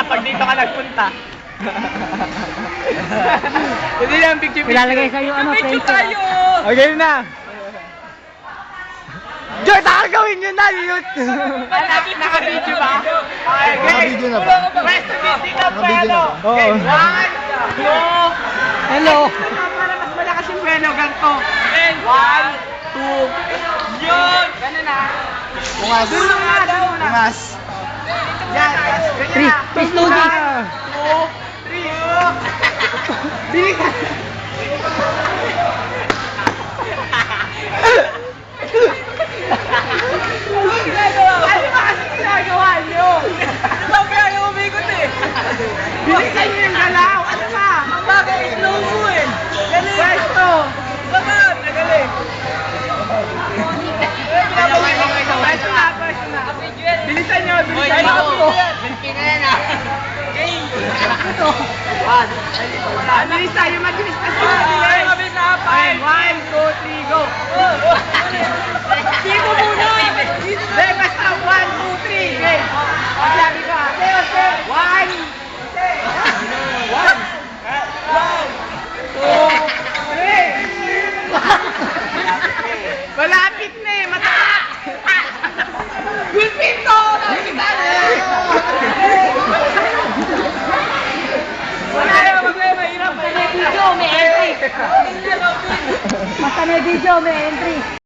pag dito ka nagpunta. Hindi lang picture. Ilalagay sa'yo ano, Picture picture. tayo! Okay na. Joy, gawin nyo na yun! Naka-video ba? Okay, Naka-video na ba? Pwesto dito na Naka-video na ba? Okay, Oo. 1, 2, Hello. para mas malakas yung pelo, ganito. 1, 2, yun! Ganun na. Bungas. Doon lang na, doon muna. Bungas. Yan, ganyan na. Three, Snooki. 1, 2, 3, bilisan! Ano ba kasi ginagawa nyo? Ano ba kaya yung umikot eh? Bilisan nyo yung galaw! Ano ba? Ang bagay, slow mo eh! Galing! Pwesto! Laban! Nagaling! Pwesto na, pwesto na! Bilisan nyo, bilisan nyo! Bilisan, yung mabilis na sila! Mabilis na! 1, 2, 3, go! Dito muna! Hindi, basta 1, 2, 3, okay? Sabi ko ha. 1, 2, 3. Malapit na eh, mataas! Gulpin to! Nakikita na! Wala na, mahirap. Basta may video, may entry. Basta may video, may entry.